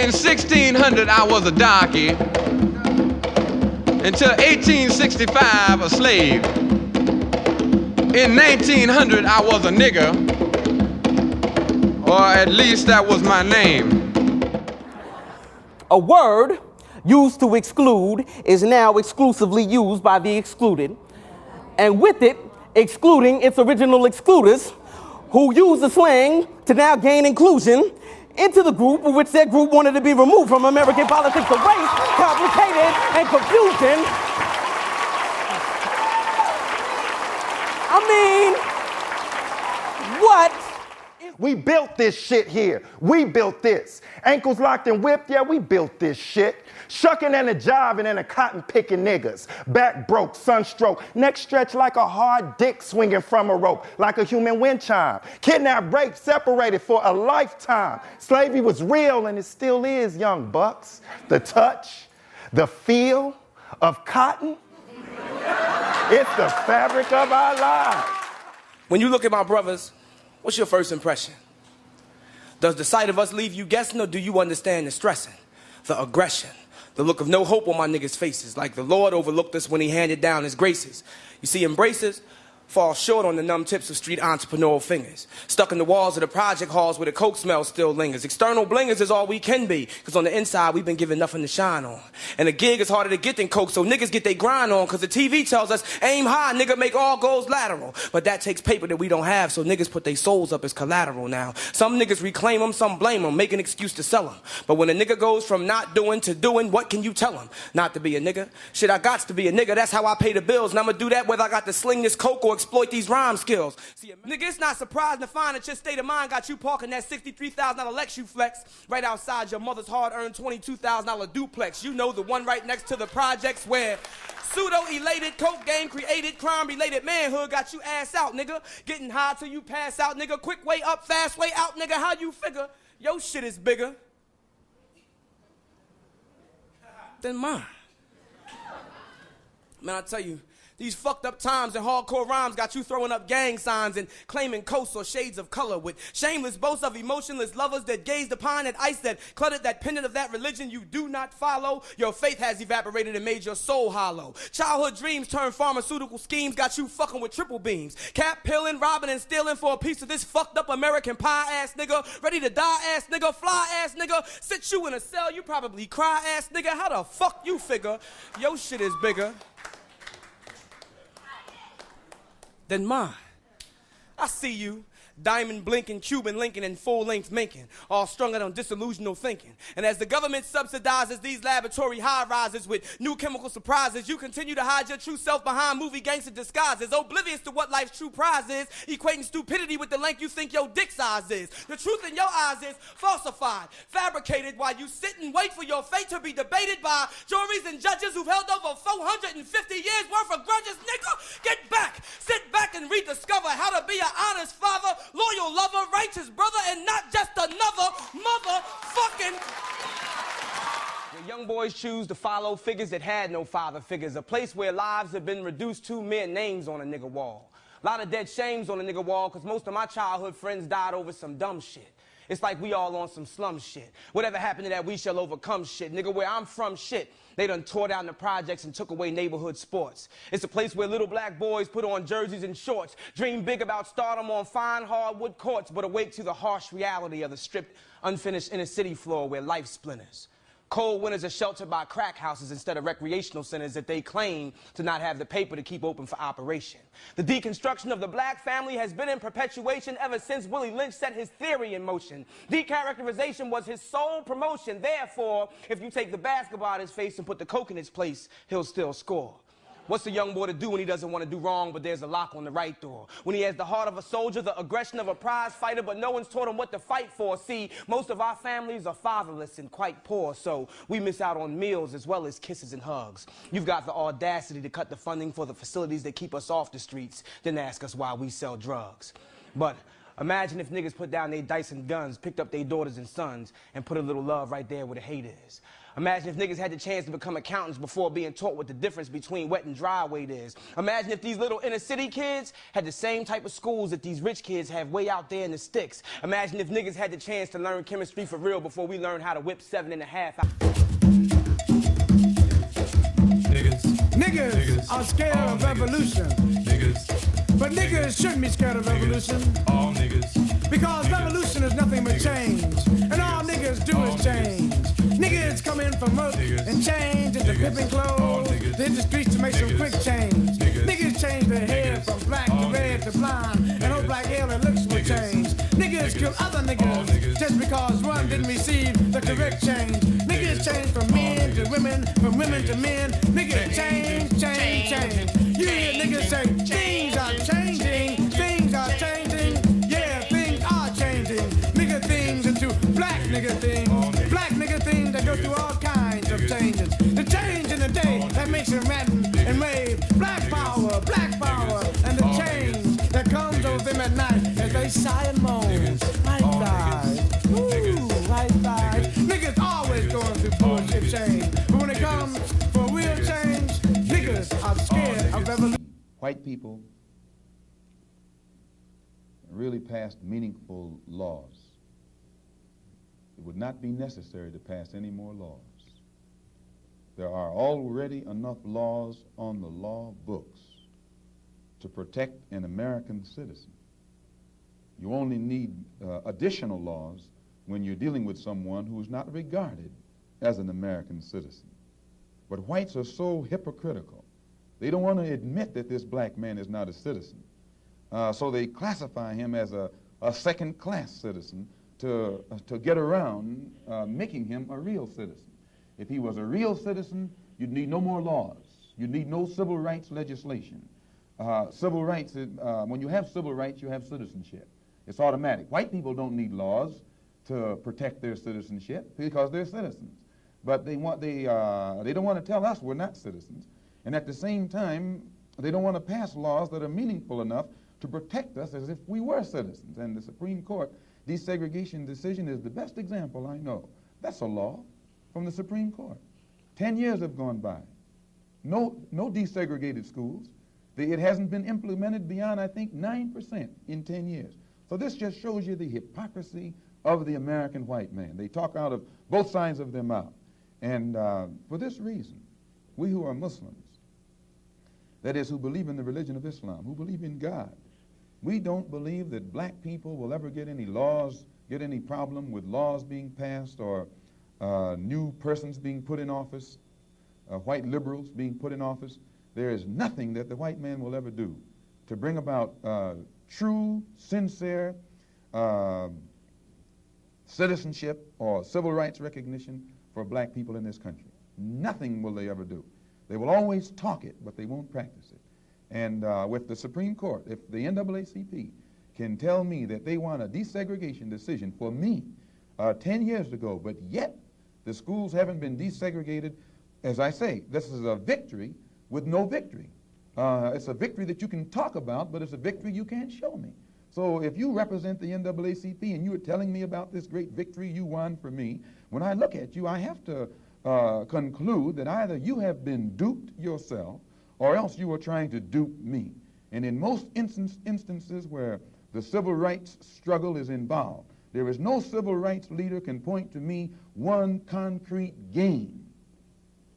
In 1600, I was a darky. Until 1865, a slave. In 1900, I was a nigger. Or at least that was my name. A word used to exclude is now exclusively used by the excluded, and with it, excluding its original excluders, who use the slang to now gain inclusion into the group of which their group wanted to be removed from American politics of race, complicated, and confusion. I mean, what? We built this shit here. We built this. Ankles locked and whipped, yeah, we built this shit. Shucking and a jiving and a cotton picking niggas. Back broke, sunstroke, neck stretched like a hard dick swinging from a rope, like a human wind chime. Kidnapped, raped, separated for a lifetime. Slavery was real and it still is, young bucks. The touch, the feel of cotton, it's the fabric of our lives. When you look at my brothers, what's your first impression? Does the sight of us leave you guessing, or do you understand the stressing, the aggression, the look of no hope on my niggas' faces, like the Lord overlooked us when he handed down his graces? You see, embraces fall short on the numb tips of street entrepreneurial fingers, stuck in the walls of the project halls where the coke smell still lingers. External blingers is all we can be, because on the inside we've been given nothing to shine on. And a gig is harder to get than coke, so niggas get their grind on, because the TV tells us, aim high, nigga, make all goals lateral. But that takes paper that we don't have, so niggas put their souls up as collateral now. Some niggas reclaim them, some blame them, make an excuse to sell them. But when a nigga goes from not doing to doing, what can you tell him? Not to be a nigga? Shit, I gots to be a nigga, that's how I pay the bills, and I'ma do that whether I got to sling this coke or exploit these rhyme skills. See, nigga, it's not surprising to find that your state of mind got you parking that $63,000 Lexus Flex right outside your mother's hard-earned $22,000 duplex. You know, the one right next to the projects where pseudo-elated, coke game created, crime-related manhood got you ass out, nigga. Getting high till you pass out, nigga. Quick way up, fast way out, nigga. How you figure your shit is bigger than mine? Man, I tell you, these fucked up times and hardcore rhymes got you throwing up gang signs and claiming coats or shades of color with shameless boasts of emotionless lovers that gazed upon at ice that cluttered that pendant of that religion you do not follow. Your faith has evaporated and made your soul hollow. Childhood dreams turned pharmaceutical schemes got you fucking with triple beams. Cap peeling, robbing, and stealing for a piece of this fucked up American pie ass nigga. Ready to die ass nigga, fly ass nigga. Sit you in a cell, you probably cry ass nigga. How the fuck you figure your shit is bigger than mine? I see you, diamond blinking, Cuban linking, and full-length minking, all strung out on disillusional thinking. And as the government subsidizes these laboratory high-rises with new chemical surprises, you continue to hide your true self behind movie gangster disguises, oblivious to what life's true prize is, equating stupidity with the length you think your dick size is. The truth in your eyes is falsified, fabricated, while you sit and wait for your fate to be debated by juries and judges who've held over 450 years worth of grudges. Nigga, get back, sit back and rediscover how to be an honest father, loyal lover, righteous brother, and not just another motherfucking... The young boys choose to follow figures that had no father figures, a place where lives have been reduced to mere names on a nigga wall. A lot of dead shames on a nigga wall, because most of my childhood friends died over some dumb shit. It's like we all on some slum shit. Whatever happened to that we shall overcome shit. Nigga, where I'm from shit, they done tore down the projects and took away neighborhood sports. It's a place where little black boys put on jerseys and shorts, dream big about stardom on fine hardwood courts, but awake to the harsh reality of the stripped, unfinished inner city floor where life splinters. Cold winters are sheltered by crack houses instead of recreational centers that they claim to not have the paper to keep open for operation. The deconstruction of the black family has been in perpetuation ever since Willie Lynch set his theory in motion. Decharacterization was his sole promotion. Therefore, if you take the basketball out of his face and put the coke in its place, he'll still score. What's a young boy to do when he doesn't want to do wrong, but there's a lock on the right door? When he has the heart of a soldier, the aggression of a prize fighter, but no one's taught him what to fight for. See, most of our families are fatherless and quite poor, so we miss out on meals as well as kisses and hugs. You've got the audacity to cut the funding for the facilities that keep us off the streets, then ask us why we sell drugs. But imagine if niggas put down their dice and guns, picked up their daughters and sons, and put a little love right there where the hate is. Imagine if niggas had the chance to become accountants before being taught what the difference between wet and dry weight is. Imagine if these little inner city kids had the same type of schools that these rich kids have way out there in the sticks. Imagine if niggas had the chance to learn chemistry for real before we learned how to whip 7.5 out. Niggas are scared of revolution. But niggas shouldn't be scared of revolution. All niggas. Because revolution is nothing but change. And all niggas do is change. Niggas come in from work and change into pimping clothes. They hit the streets to make some quick change. Niggas change their hair from black to red to blonde. And hope black hair and looks will change. Niggas kill other niggas just because one didn't receive the correct change. Niggas change from men to women, from women to men. Niggas change, change, change. You hear niggas say, things are changing, things are changing. Yeah, things are changing. Nigga things into black nigga things. Black nigga things that go through all kinds of changes. The change in the day that makes it madden and rave. Black power, and the change that comes over them at night as they sigh and moan. Right side, ooh, right side. Niggas always going through bullshit change. But when it comes for real change, niggas are scared of revolution. White people really passed meaningful laws. It would not be necessary to pass any more laws. There are already enough laws on the law books to protect an American citizen. You only need additional laws when you're dealing with someone who is not regarded as an American citizen. But whites are so hypocritical. They don't want to admit that this black man is not a citizen. So they classify him as a second-class citizen to get around making him a real citizen. If he was a real citizen, you'd need no more laws. You'd need no civil rights legislation. Civil rights, when you have civil rights, you have citizenship. It's automatic. White people don't need laws to protect their citizenship because they're citizens. But they don't want to tell us we're not citizens. And at the same time, they don't want to pass laws that are meaningful enough to protect us as if we were citizens. And the Supreme Court desegregation decision is the best example I know. That's a law from the Supreme Court. 10 years have gone by. No desegregated schools. It hasn't been implemented beyond, I think, 9% in 10 years. So this just shows you the hypocrisy of the American white man. They talk out of both sides of their mouth. And for this reason, we who are Muslims, that is, who believe in the religion of Islam, who believe in God, we don't believe that black people will ever get any laws, get any problem with laws being passed or new persons being put in office, white liberals being put in office. There is nothing that the white man will ever do to bring about true, sincere citizenship or civil rights recognition for black people in this country. Nothing will they ever do. They will always talk it, but they won't practice it. And with the Supreme Court, if the NAACP can tell me that they want a desegregation decision for me 10 years ago, but yet the schools haven't been desegregated, as I say, this is a victory with no victory. It's a victory that you can talk about, but it's a victory you can't show me. So if you represent the NAACP and you are telling me about this great victory you won for me, when I look at you, I have to conclude that either you have been duped yourself or else you are trying to dupe me. And in most instances where the civil rights struggle is involved, there is no civil rights leader can point to me one concrete gain,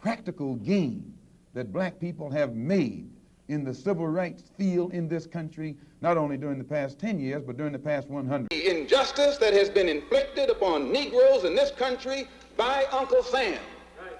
practical gain, that black people have made in the civil rights field in this country, not only during the past 10 years, but during the past 100. The injustice that has been inflicted upon Negroes in this country by Uncle Sam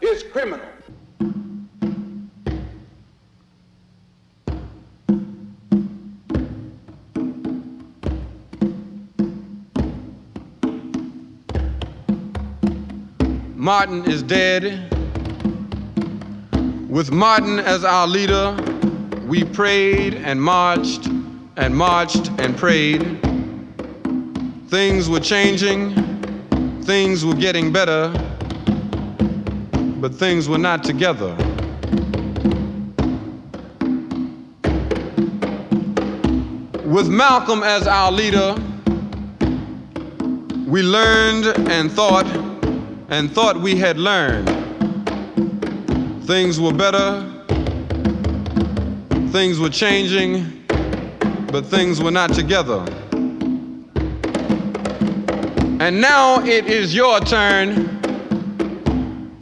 is criminal. Martin is dead. With Martin as our leader, we prayed and marched and marched and prayed. Things were changing, things were getting better, but things were not together. With Malcolm as our leader, we learned and thought we had learned. things were better, things were changing, but things were not together. And now it is your turn.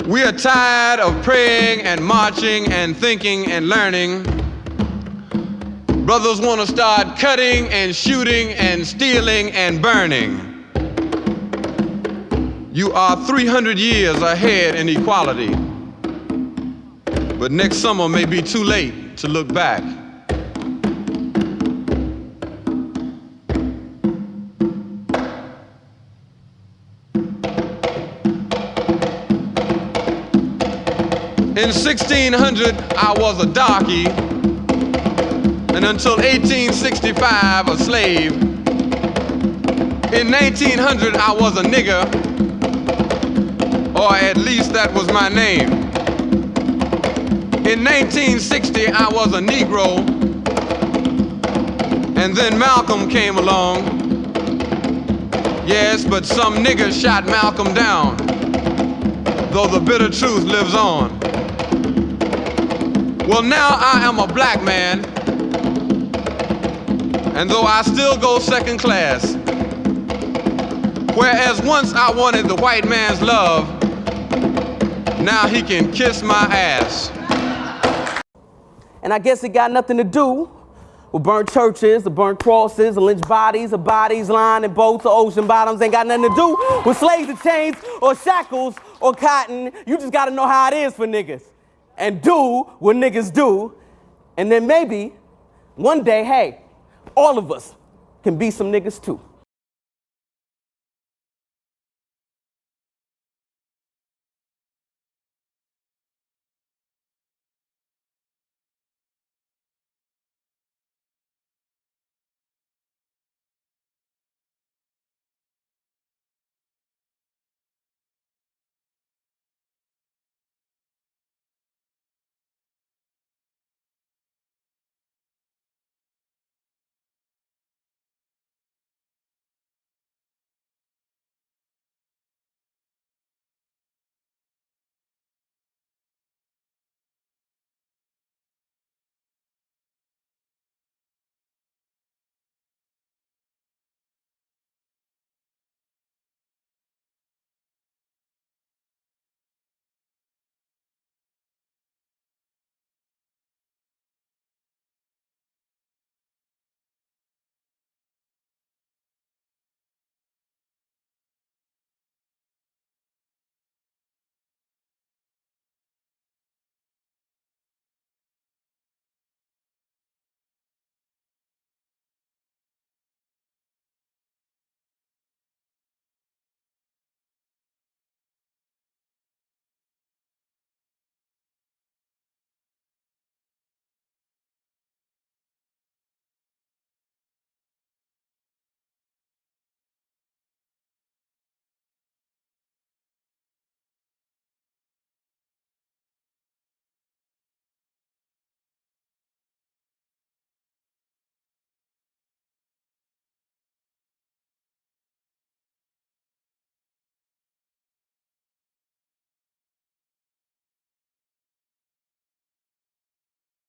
We are tired of praying and marching and thinking and learning. Brothers want to start cutting and shooting and stealing and burning. You are 300 years ahead in equality, but next summer may be too late to look back. In 1600, I was a darky, and until 1865, a slave. In 1900, I was a nigger, or at least that was my name. In 1960, I was a Negro, and then Malcolm came along. Yes, but some nigger shot Malcolm down, though the bitter truth lives on. Well, now I am a black man, and though I still go second class, whereas once I wanted the white man's love, now he can kiss my ass. And I guess it got nothing to do with burnt churches, or burnt crosses, or lynched bodies, or bodies lying in boats or ocean bottoms. Ain't got nothing to do with slaves or chains or shackles or cotton. You just gotta know how it is for niggas and do what niggas do. And then maybe one day, hey, all of us can be some niggas too.